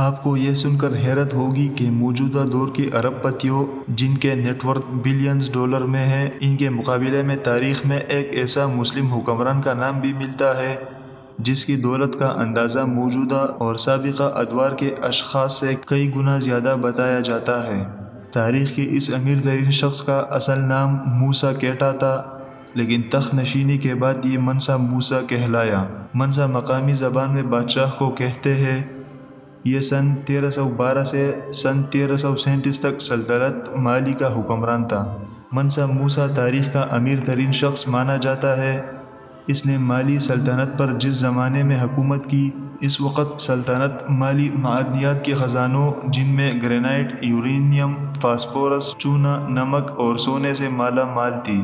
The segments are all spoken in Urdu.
آپ کو یہ سن کر حیرت ہوگی کہ موجودہ دور کے ارب پتیوں جن کے نیٹ ورتھ بلینز ڈالر میں ہے، ان کے مقابلے میں تاریخ میں ایک ایسا مسلم حکمران کا نام بھی ملتا ہے جس کی دولت کا اندازہ موجودہ اور سابقہ ادوار کے اشخاص سے کئی گنا زیادہ بتایا جاتا ہے۔ تاریخ کے اس امیر ترین شخص کا اصل نام موسیٰ کیٹا تھا، لیکن تخت نشینی کے بعد یہ منسا موسیٰ کہلایا۔ منسا مقامی زبان میں بادشاہ کو کہتے ہیں۔ یہ سن 1312 سے سن 1337 تک سلطنت مالی کا حکمران تھا۔ منسا موسیٰ تاریخ کا امیر ترین شخص مانا جاتا ہے۔ اس نے مالی سلطنت پر جس زمانے میں حکومت کی، اس وقت سلطنت مالی معدنیات کے خزانوں جن میں گرینائٹ، یورینیم، فاسفورس، چونا، نمک اور سونے سے مالا مال تھی۔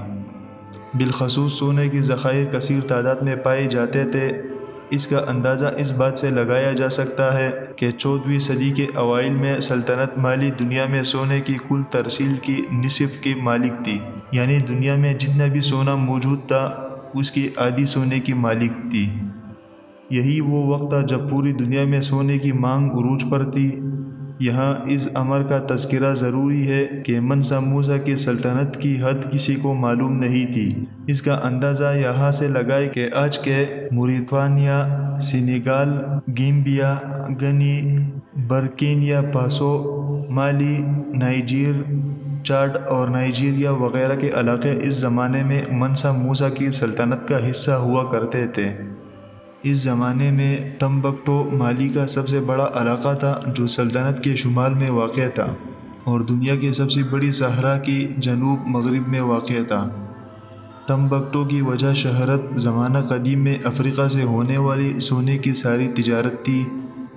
بالخصوص سونے کے ذخائر کثیر تعداد میں پائے جاتے تھے۔ اس کا اندازہ اس بات سے لگایا جا سکتا ہے کہ 14ویں صدی کے اوائل میں سلطنت مالی دنیا میں سونے کی کل ترسیل کی نصف کی مالک تھی، یعنی دنیا میں جتنا بھی سونا موجود تھا اس کی آدھی سونے کی مالک تھی۔ یہی وہ وقت تھا جب پوری دنیا میں سونے کی مانگ عروج پر تھی۔ یہاں اس امر کا تذکرہ ضروری ہے کہ منسا موسیٰ کی سلطنت کی حد کسی کو معلوم نہیں تھی۔ اس کا اندازہ یہاں سے لگائے کہ آج کے موریطانیہ، سینیگال، گیمبیا، گنی، برکینیا فاسو، مالی، نائجیر، چاڈ اور نائجیریا وغیرہ کے علاقے اس زمانے میں منسا موسیٰ کی سلطنت کا حصہ ہوا کرتے تھے۔ اس زمانے میں ٹمبکٹو مالی کا سب سے بڑا علاقہ تھا جو سلطنت کے شمال میں واقع تھا اور دنیا کی سب سے بڑی صحرا کی جنوب مغرب میں واقع تھا۔ ٹمبکٹو کی وجہ شہرت زمانہ قدیم میں افریقہ سے ہونے والی سونے کی ساری تجارت تھی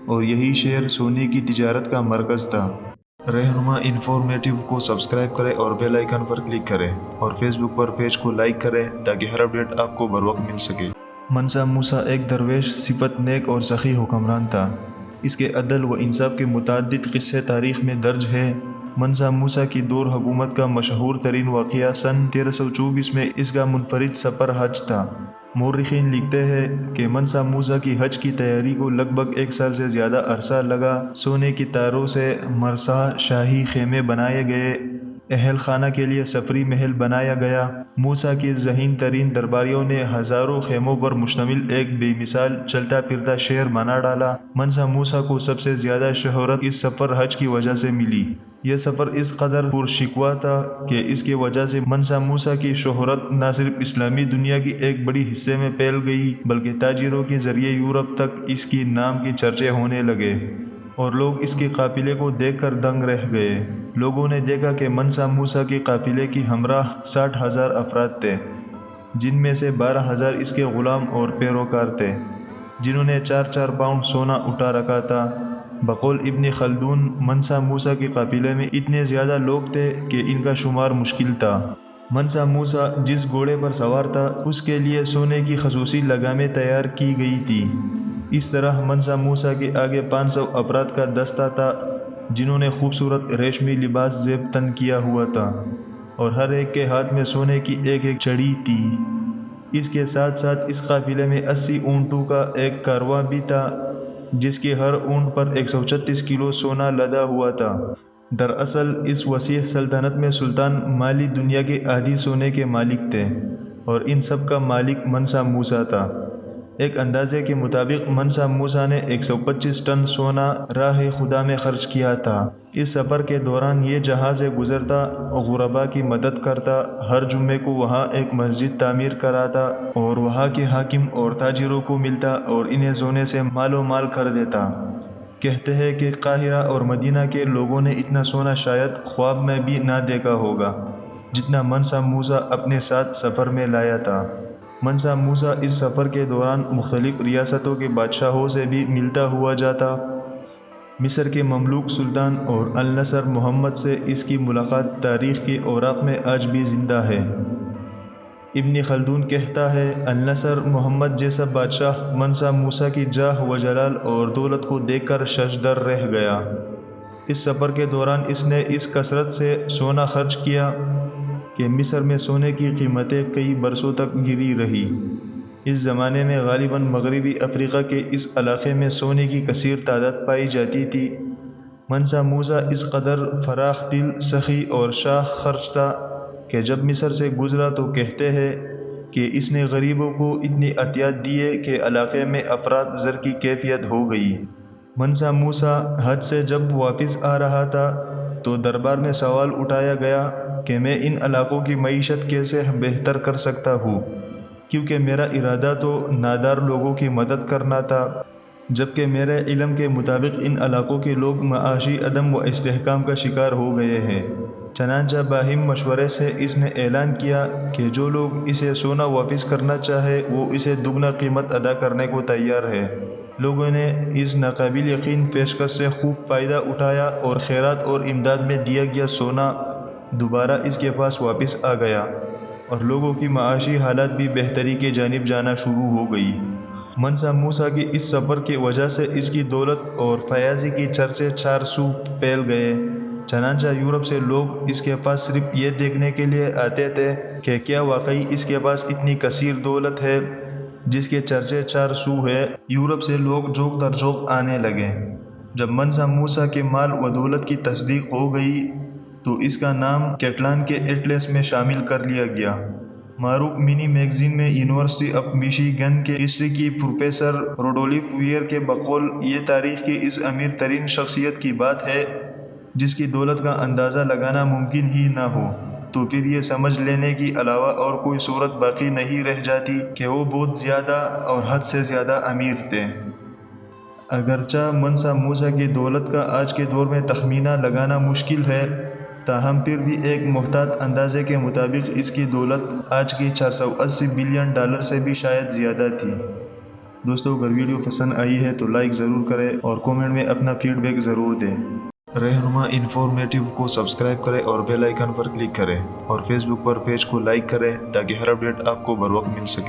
اور یہی شہر سونے کی تجارت کا مرکز تھا۔ رہنما انفارمیٹیو کو سبسکرائب کریں اور بیل آئیکن پر کلک کریں، اور فیس بک پر پیج کو لائک کریں تاکہ ہر اپڈیٹ آپ کو بروقت مل سکے۔ منسا موسیٰ ایک درویش، صفت نیک اور سخی حکمران تھا۔ اس کے عدل و انصاف کے متعدد قصے تاریخ میں درج ہیں۔ منسا موسیٰ کی دور حکومت کا مشہور ترین واقعہ سن 1324 میں اس کا منفرد سفر حج تھا۔ مورخین لکھتے ہیں کہ منسا موسیٰ کی حج کی تیاری کو لگ بھگ 1 سال سے زیادہ عرصہ لگا۔ سونے کی تاروں سے مرصع شاہی خیمے بنائے گئے، اہل خانہ کے لیے سفری محل بنایا گیا۔ موسیٰ کے ذہین ترین درباریوں نے ہزاروں خیموں پر مشتمل ایک بے مثال چلتا پھرتا شہر بنا ڈالا۔ منسا موسیٰ کو سب سے زیادہ شہرت اس سفر حج کی وجہ سے ملی۔ یہ سفر اس قدر پرشکوہ تھا کہ اس کی وجہ سے منسا موسیٰ کی شہرت نہ صرف اسلامی دنیا کی ایک بڑی حصے میں پھیل گئی بلکہ تاجروں کے ذریعے یورپ تک اس کی نام کے چرچے ہونے لگے اور لوگ اس کے قافلے کو دیکھ کر دنگ رہ گئے۔ لوگوں نے دیکھا کہ منسا موسیٰ کے قافلے کی ہمراہ 60,000 افراد تھے، جن میں سے 12,000 اس کے غلام اور پیروکار تھے، جنہوں نے 4-4 پاؤنڈ سونا اٹھا رکھا تھا۔ بقول ابن خلدون، منسا موسیٰ کے قافلے میں اتنے زیادہ لوگ تھے کہ ان کا شمار مشکل تھا۔ منسا موسیٰ جس گھوڑے پر سوار تھا اس کے لیے سونے کی خصوصی لگامیں تیار کی گئی تھی۔ اس طرح منسا موسیٰ کے آگے 500 افراد کا دستہ تھا جنہوں نے خوبصورت ریشمی لباس زیب تن کیا ہوا تھا اور ہر ایک کے ہاتھ میں سونے کی ایک ایک چھڑی تھی۔ اس کے ساتھ ساتھ اس قافلے میں 80 اونٹوں کا ایک کارواں بھی تھا جس کے ہر اونٹ پر 136 کلو سونا لدا ہوا تھا۔ دراصل اس وسیع سلطنت میں سلطان مالی دنیا کے آدھی سونے کے مالک تھے اور ان سب کا مالک منسا موسیٰ تھا۔ ایک اندازے کے مطابق منسا موسیٰ نے 125 ٹن سونا راہ خدا میں خرچ کیا تھا۔ اس سفر کے دوران یہ جہاں سے گزرتا غربا کی مدد کرتا، ہر جمعے کو وہاں ایک مسجد تعمیر کراتا اور وہاں کے حاکم اور تاجروں کو ملتا اور انہیں سونے سے مال و مال کر دیتا۔ کہتے ہیں کہ قاہرہ اور مدینہ کے لوگوں نے اتنا سونا شاید خواب میں بھی نہ دیکھا ہوگا جتنا منسا موسیٰ اپنے ساتھ سفر میں لایا تھا۔ منسا موسیٰ اس سفر کے دوران مختلف ریاستوں کے بادشاہوں سے بھی ملتا ہوا جاتا۔ مصر کے مملوک سلطان اور النصر محمد سے اس کی ملاقات تاریخ کے اوراق میں آج بھی زندہ ہے۔ ابن خلدون کہتا ہے، النصر محمد جیسا بادشاہ منسا موسیٰ کی جاہ و جلال اور دولت کو دیکھ کر ششدر رہ گیا۔ اس سفر کے دوران اس نے اس کثرت سے سونا خرچ کیا کہ مصر میں سونے کی قیمتیں کئی برسوں تک گری رہی۔ اس زمانے میں غالباً مغربی افریقہ کے اس علاقے میں سونے کی کثیر تعداد پائی جاتی تھی۔ منسا موسیٰ اس قدر فراخ دل، سخی اور شاخ خرچ تھا کہ جب مصر سے گزرا تو کہتے ہیں کہ اس نے غریبوں کو اتنی عطیات دیے کہ علاقے میں افراط زر کی کیفیت ہو گئی۔ منسا موسیٰ حج سے جب واپس آ رہا تھا تو دربار میں سوال اٹھایا گیا کہ میں ان علاقوں کی معیشت کیسے بہتر کر سکتا ہوں، کیونکہ میرا ارادہ تو نادار لوگوں کی مدد کرنا تھا، جبکہ میرے علم کے مطابق ان علاقوں کے لوگ معاشی عدم و استحکام کا شکار ہو گئے ہیں۔ چنانچہ باہم مشورے سے اس نے اعلان کیا کہ جو لوگ اسے سونا واپس کرنا چاہے وہ اسے دگنا قیمت ادا کرنے کو تیار ہے۔ لوگوں نے اس ناقابل یقین پیشکش سے خوب فائدہ اٹھایا اور خیرات اور امداد میں دیا گیا سونا دوبارہ اس کے پاس واپس آ گیا، اور لوگوں کی معاشی حالات بھی بہتری کی جانب جانا شروع ہو گئی۔ منسا موسیٰ کی اس سفر کی وجہ سے اس کی دولت اور فیاضی کی چرچے چار سو پھیل گئے۔ چنانچہ یورپ سے لوگ اس کے پاس صرف یہ دیکھنے کے لیے آتے تھے کہ کیا واقعی اس کے پاس اتنی کثیر دولت ہے جس کے چرچے چار سو ہے۔ یورپ سے لوگ جوک در جوک آنے لگے۔ جب منسا موسیٰ کے مال و دولت کی تصدیق ہو گئی تو اس کا نام کیٹلان کے ایٹلس میں شامل کر لیا گیا۔ معروف منی میگزین میں یونیورسٹی آف میشیگن کے ہسٹری کی پروفیسر روڈولف ویئر کے بقول یہ تاریخ کی اس امیر ترین شخصیت کی بات ہے جس کی دولت کا اندازہ لگانا ممکن ہی نہ ہو، تو پھر یہ سمجھ لینے کے علاوہ اور کوئی صورت باقی نہیں رہ جاتی کہ وہ بہت زیادہ اور حد سے زیادہ امیر تھے۔ اگرچہ منسا موسیٰ کی دولت کا آج کے دور میں تخمینہ لگانا مشکل ہے، تاہم پھر بھی ایک محتاط اندازے کے مطابق اس کی دولت آج کی 480 بلین ڈالر سے بھی شاید زیادہ تھی۔ دوستو، اگر ویڈیو پسند آئی ہے تو لائک ضرور کریں اور کومنٹ میں اپنا فیڈ بیک ضرور دیں۔ رہنما انفارمیٹیو کو سبسکرائب کریں اور بیل آئیکن پر کلک کریں، اور فیس بک پر پیج کو لائک کریں تاکہ ہر اپڈیٹ آپ کو بر وقت مل سکے۔